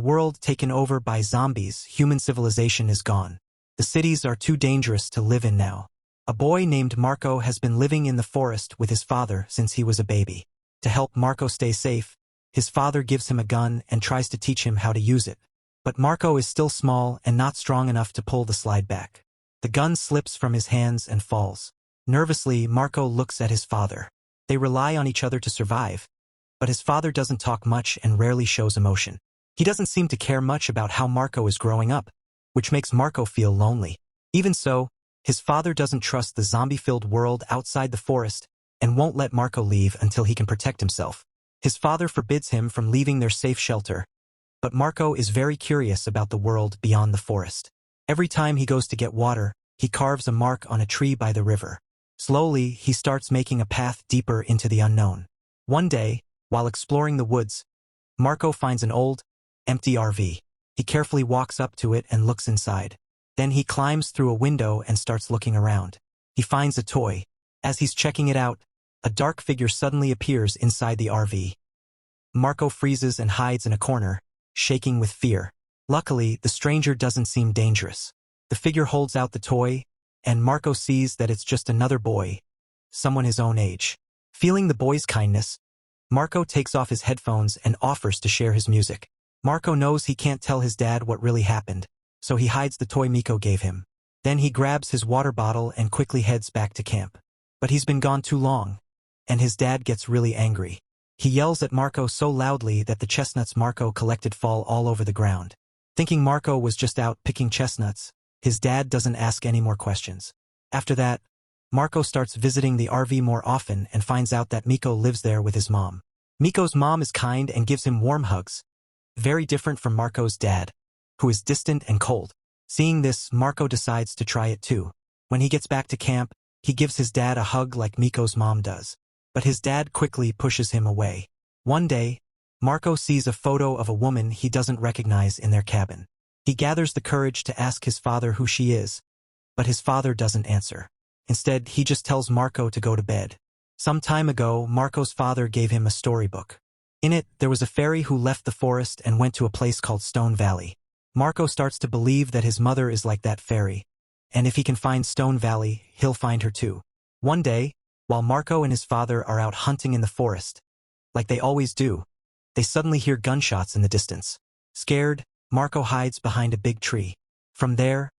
world taken over by zombies, human civilization is gone. The cities are too dangerous to live in now. A boy named Marko has been living in the forest with his father since he was a baby. To help Marko stay safe, his father gives him a gun and tries to teach him how to use it. But Marko is still small and not strong enough to pull the slide back. The gun slips from his hands and falls. Nervously, Marko looks at his father. They rely on each other to survive, but his father doesn't talk much and rarely shows emotion. He doesn't seem to care much about how Marko is growing up, which makes Marko feel lonely. Even so, his father doesn't trust the zombie-filled world outside the forest and won't let Marko leave until he can protect himself. His father forbids him from leaving their safe shelter, but Marko is very curious about the world beyond the forest. Every time he goes to get water, he carves a mark on a tree by the river. Slowly, he starts making a path deeper into the unknown. One day, while exploring the woods, Marko finds an old, empty RV. He carefully walks up to it and looks inside. Then he climbs through a window and starts looking around. He finds a toy. As he's checking it out, a dark figure suddenly appears inside the RV. Marko freezes and hides in a corner, shaking with fear. Luckily, the stranger doesn't seem dangerous. The figure holds out the toy, and Marko sees that it's just another boy, someone his own age. Feeling the boy's kindness, Marko takes off his headphones and offers to share his music. Marko knows he can't tell his dad what really happened, so he hides the toy Miko gave him. Then he grabs his water bottle and quickly heads back to camp. But he's been gone too long, and his dad gets really angry. He yells at Marko so loudly that the chestnuts Marko collected fall all over the ground. Thinking Marko was just out picking chestnuts, his dad doesn't ask any more questions. After that, Marko starts visiting the RV more often and finds out that Miko lives there with his mom. Miko's mom is kind and gives him warm hugs, very different from Marko's dad, who is distant and cold. Seeing this, Marko decides to try it too. When he gets back to camp, he gives his dad a hug like Miko's mom does. But his dad quickly pushes him away. One day, Marko sees a photo of a woman he doesn't recognize in their cabin. He gathers the courage to ask his father who she is, but his father doesn't answer. Instead, he just tells Marko to go to bed. Some time ago, Marko's father gave him a storybook. In it, there was a fairy who left the forest and went to a place called Stone Valley. Marko starts to believe that his mother is like that fairy, and if he can find Stone Valley, he'll find her too. One day, while Marko and his father are out hunting in the forest, like they always do, they suddenly hear gunshots in the distance. Scared, Marko hides behind a big tree. From there,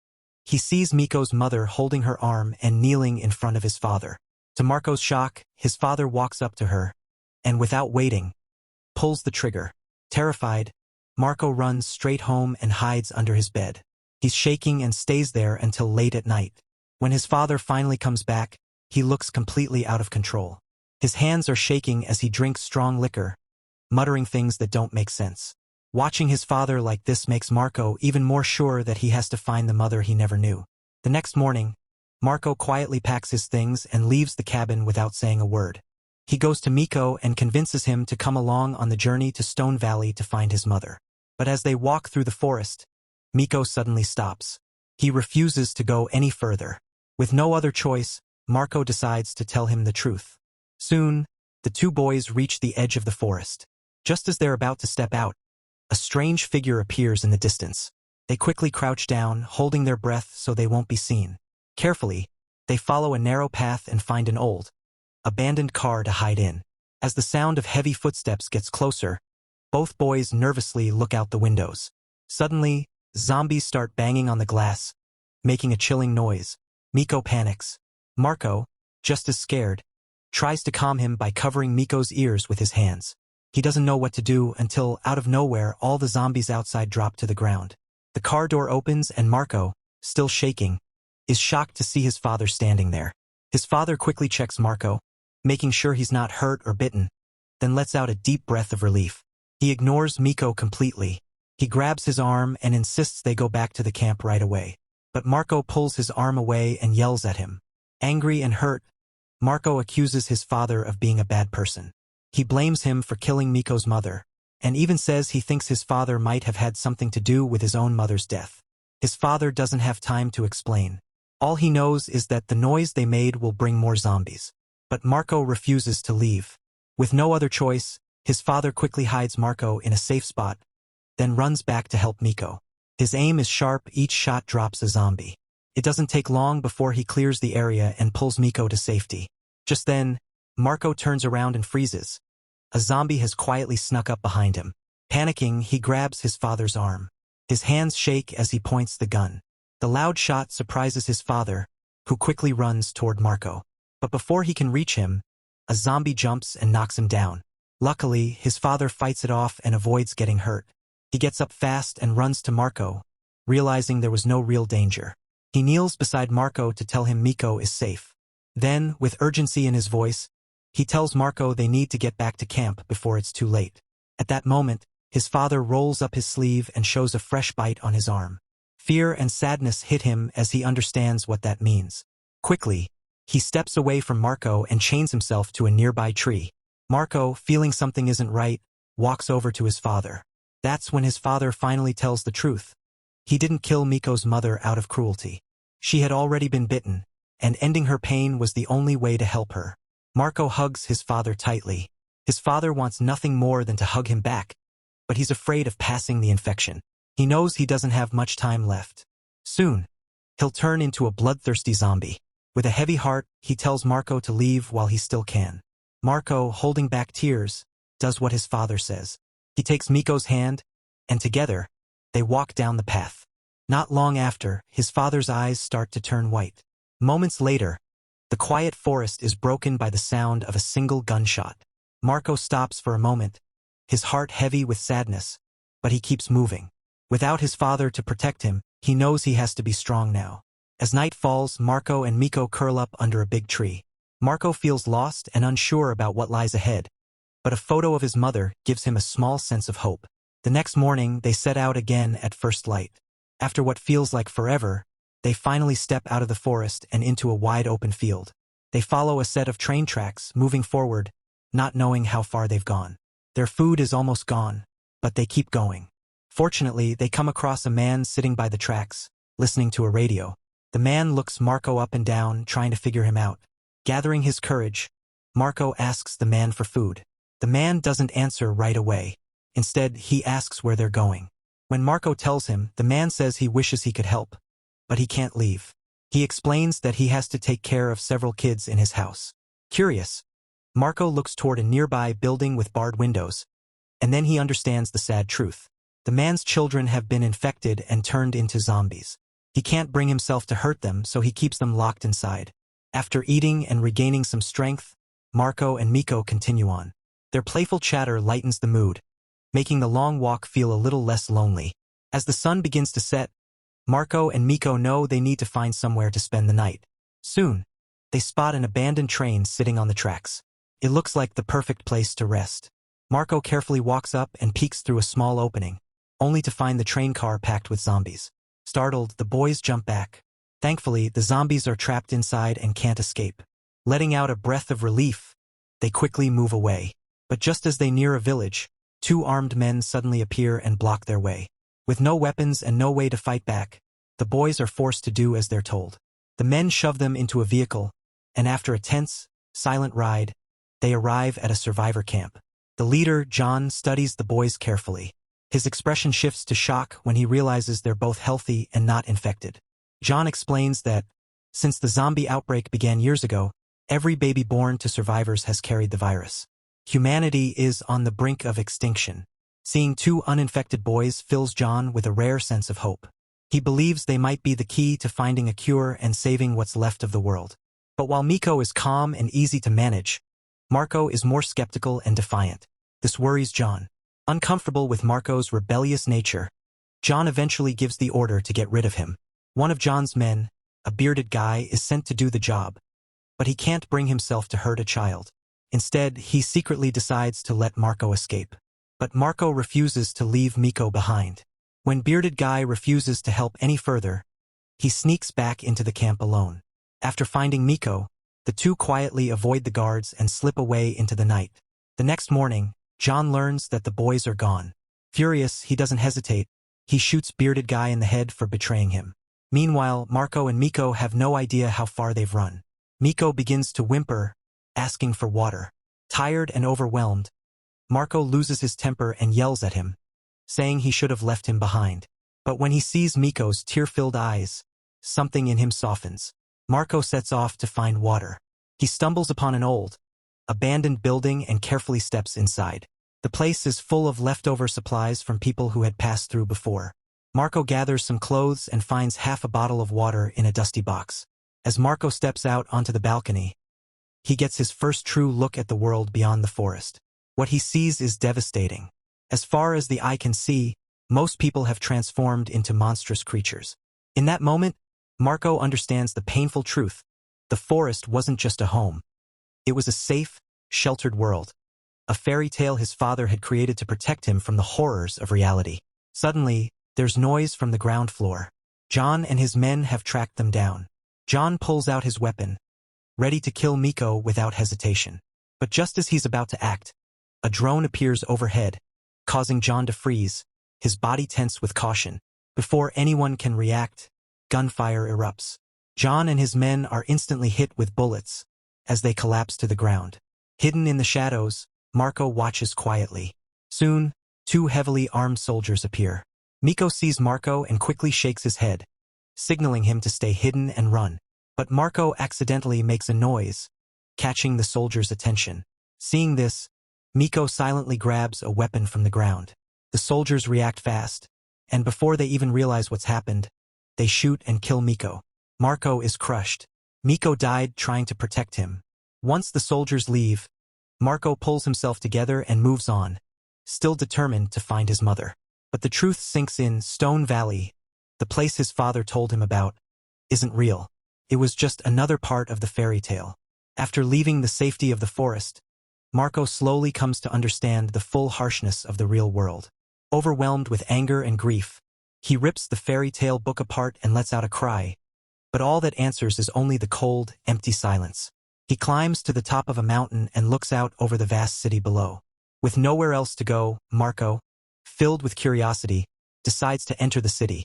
he sees Miko's mother holding her arm and kneeling in front of his father. To Marko's shock, his father walks up to her, and without waiting, pulls the trigger. Terrified, Marko runs straight home and hides under his bed. He's shaking and stays there until late at night. When his father finally comes back, he looks completely out of control. His hands are shaking as he drinks strong liquor, muttering things that don't make sense. Watching his father like this makes Marko even more sure that he has to find the mother he never knew. The next morning, Marko quietly packs his things and leaves the cabin without saying a word. He goes to Miko and convinces him to come along on the journey to Stone Valley to find his mother. But as they walk through the forest, Miko suddenly stops. He refuses to go any further. With no other choice, Marko decides to tell him the truth. Soon, the two boys reach the edge of the forest. Just as they're about to step out, a strange figure appears in the distance. They quickly crouch down, holding their breath so they won't be seen. Carefully, they follow a narrow path and find an old, abandoned car to hide in. As the sound of heavy footsteps gets closer, both boys nervously look out the windows. Suddenly, zombies start banging on the glass, making a chilling noise. Miko panics. Marko, just as scared, tries to calm him by covering Miko's ears with his hands. He doesn't know what to do until, out of nowhere, all the zombies outside drop to the ground. The car door opens and Marko, still shaking, is shocked to see his father standing there. His father quickly checks Marko, making sure he's not hurt or bitten, then lets out a deep breath of relief. He ignores Miko completely. He grabs his arm and insists they go back to the camp right away. But Marko pulls his arm away and yells at him. Angry and hurt, Marko accuses his father of being a bad person. He blames him for killing Miko's mother, and even says he thinks his father might have had something to do with his own mother's death. His father doesn't have time to explain. All he knows is that the noise they made will bring more zombies. But Marko refuses to leave. With no other choice, his father quickly hides Marko in a safe spot, then runs back to help Marko. His aim is sharp, each shot drops a zombie. It doesn't take long before he clears the area and pulls Marko to safety. Just then, Marko turns around and freezes. A zombie has quietly snuck up behind him. Panicking, he grabs his father's arm. His hands shake as he points the gun. The loud shot surprises his father, who quickly runs toward Marko. But before he can reach him, a zombie jumps and knocks him down. Luckily, his father fights it off and avoids getting hurt. He gets up fast and runs to Marko, realizing there was no real danger. He kneels beside Marko to tell him Marko is safe. Then, with urgency in his voice, he tells Marko they need to get back to camp before it's too late. At that moment, his father rolls up his sleeve and shows a fresh bite on his arm. Fear and sadness hit him as he understands what that means. Quickly, he steps away from Marko and chains himself to a nearby tree. Marko, feeling something isn't right, walks over to his father. That's when his father finally tells the truth. He didn't kill Marko's mother out of cruelty. She had already been bitten, and ending her pain was the only way to help her. Marko hugs his father tightly. His father wants nothing more than to hug him back, but he's afraid of passing the infection. He knows he doesn't have much time left. Soon, he'll turn into a bloodthirsty zombie. With a heavy heart, he tells Marko to leave while he still can. Marko, holding back tears, does what his father says. He takes Marko's hand, and together, they walk down the path. Not long after, his father's eyes start to turn white. Moments later, the quiet forest is broken by the sound of a single gunshot. Marko stops for a moment, his heart heavy with sadness, but he keeps moving. Without his father to protect him, he knows he has to be strong now. As night falls, Marko and Marko curl up under a big tree. Marko feels lost and unsure about what lies ahead, but a photo of his mother gives him a small sense of hope. The next morning, they set out again at first light. After what feels like forever, they finally step out of the forest and into a wide open field. They follow a set of train tracks, moving forward, not knowing how far they've gone. Their food is almost gone, but they keep going. Fortunately, they come across a man sitting by the tracks, listening to a radio. The man looks Marko up and down, trying to figure him out. Gathering his courage, Marko asks the man for food. The man doesn't answer right away. Instead, he asks where they're going. When Marko tells him, the man says he wishes he could help, but he can't leave. He explains that he has to take care of several kids in his house. Curious, Marko looks toward a nearby building with barred windows, and then he understands the sad truth. The man's children have been infected and turned into zombies. He can't bring himself to hurt them, so he keeps them locked inside. After eating and regaining some strength, Marko and Marko continue on. Their playful chatter lightens the mood, making the long walk feel a little less lonely. As the sun begins to set, Marko and Marko know they need to find somewhere to spend the night. Soon, they spot an abandoned train sitting on the tracks. It looks like the perfect place to rest. Marko carefully walks up and peeks through a small opening, only to find the train car packed with zombies. Startled, the boys jump back. Thankfully, the zombies are trapped inside and can't escape. Letting out a breath of relief, they quickly move away. But just as they near a village, two armed men suddenly appear and block their way. With no weapons and no way to fight back, the boys are forced to do as they're told. The men shove them into a vehicle, and after a tense, silent ride, they arrive at a survivor camp. The leader, John, studies the boys carefully. His expression shifts to shock when he realizes they're both healthy and not infected. John explains that, since the zombie outbreak began years ago, every baby born to survivors has carried the virus. Humanity is on the brink of extinction. Seeing two uninfected boys fills John with a rare sense of hope. He believes they might be the key to finding a cure and saving what's left of the world. But while Marko is calm and easy to manage, Marko is more skeptical and defiant. This worries John. Uncomfortable with Marko's rebellious nature, John eventually gives the order to get rid of him. One of John's men, a bearded guy, is sent to do the job, but he can't bring himself to hurt a child. Instead, he secretly decides to let Marko escape. But Marko refuses to leave Marko behind. When bearded guy refuses to help any further, he sneaks back into the camp alone. After finding Marko, the two quietly avoid the guards and slip away into the night. The next morning, John learns that the boys are gone. Furious, he doesn't hesitate. He shoots bearded guy in the head for betraying him. Meanwhile, Marko and Marko have no idea how far they've run. Marko begins to whimper, asking for water. Tired and overwhelmed, Marko loses his temper and yells at him, saying he should have left him behind. But when he sees Miko's tear-filled eyes, something in him softens. Marko sets off to find water. He stumbles upon an old, abandoned building and carefully steps inside. The place is full of leftover supplies from people who had passed through before. Marko gathers some clothes and finds half a bottle of water in a dusty box. As Marko steps out onto the balcony, he gets his first true look at the world beyond the forest. What he sees is devastating. As far as the eye can see, most people have transformed into monstrous creatures. In that moment, Marko understands the painful truth. The forest wasn't just a home. It was a safe, sheltered world. A fairy tale his father had created to protect him from the horrors of reality. Suddenly, there's noise from the ground floor. John and his men have tracked them down. John pulls out his weapon, ready to kill Miko without hesitation. But just as he's about to act, a drone appears overhead, causing John to freeze, his body tense with caution. Before anyone can react, gunfire erupts. John and his men are instantly hit with bullets as they collapse to the ground. Hidden in the shadows, Marko watches quietly. Soon, two heavily armed soldiers appear. Miko sees Marko and quickly shakes his head, signaling him to stay hidden and run. But Marko accidentally makes a noise, catching the soldiers' attention. Seeing this, Miko silently grabs a weapon from the ground. The soldiers react fast, and before they even realize what's happened, they shoot and kill Miko. Marko is crushed. Miko died trying to protect him. Once the soldiers leave, Marko pulls himself together and moves on, still determined to find his mother. But the truth sinks in. Stone Valley, the place his father told him about, isn't real. It was just another part of the fairy tale. After leaving the safety of the forest, Marko slowly comes to understand the full harshness of the real world. Overwhelmed with anger and grief, he rips the fairy tale book apart and lets out a cry. But all that answers is only the cold, empty silence. He climbs to the top of a mountain and looks out over the vast city below. With nowhere else to go, Marko, filled with curiosity, decides to enter the city.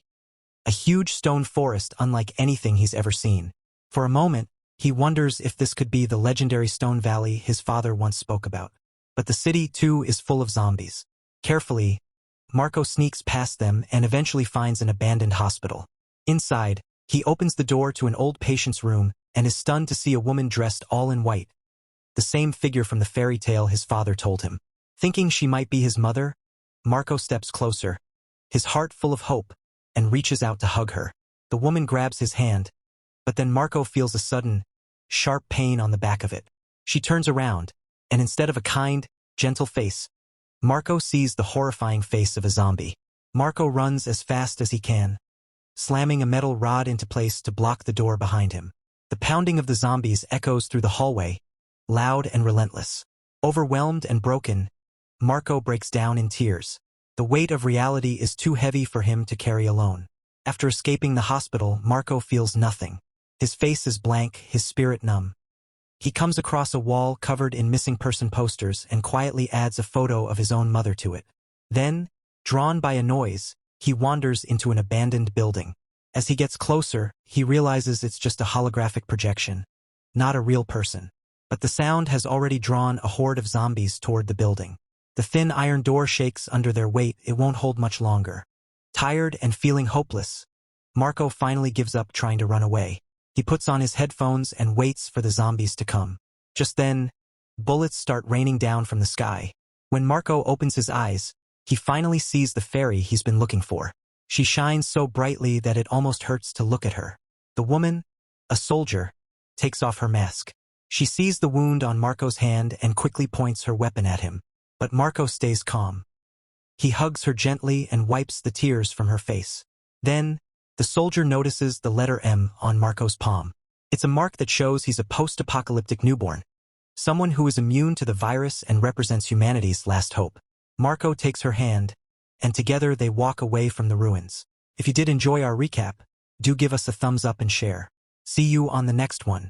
A huge stone forest unlike anything he's ever seen. For a moment, he wonders if this could be the legendary Stone Valley his father once spoke about. But the city, too, is full of zombies. Carefully, Marko sneaks past them and eventually finds an abandoned hospital. Inside, he opens the door to an old patient's room and is stunned to see a woman dressed all in white, the same figure from the fairy tale his father told him. Thinking she might be his mother, Marko steps closer, his heart full of hope, and reaches out to hug her. The woman grabs his hand, but then Marko feels a sudden, sharp pain on the back of it. She turns around, and instead of a kind, gentle face, Marko sees the horrifying face of a zombie. Marko runs as fast as he can, slamming a metal rod into place to block the door behind him. The pounding of the zombies echoes through the hallway, loud and relentless. Overwhelmed and broken, Marko breaks down in tears. The weight of reality is too heavy for him to carry alone. After escaping the hospital, Marko feels nothing. His face is blank, his spirit numb. He comes across a wall covered in missing person posters and quietly adds a photo of his own mother to it. Then, drawn by a noise, he wanders into an abandoned building. As he gets closer, he realizes it's just a holographic projection, not a real person. But the sound has already drawn a horde of zombies toward the building. The thin iron door shakes under their weight. It won't hold much longer. Tired and feeling hopeless, Marko finally gives up trying to run away. He puts on his headphones and waits for the zombies to come. Just then, bullets start raining down from the sky. When Marko opens his eyes, he finally sees the fairy he's been looking for. She shines so brightly that it almost hurts to look at her. The woman, a soldier, takes off her mask. She sees the wound on Marko's hand and quickly points her weapon at him. But Marko stays calm. He hugs her gently and wipes the tears from her face. Then, the soldier notices the letter M on Marko's palm. It's a mark that shows he's a post-apocalyptic newborn, someone who is immune to the virus and represents humanity's last hope. Marko takes her hand, and together they walk away from the ruins. If you did enjoy our recap, do give us a thumbs up and share. See you on the next one.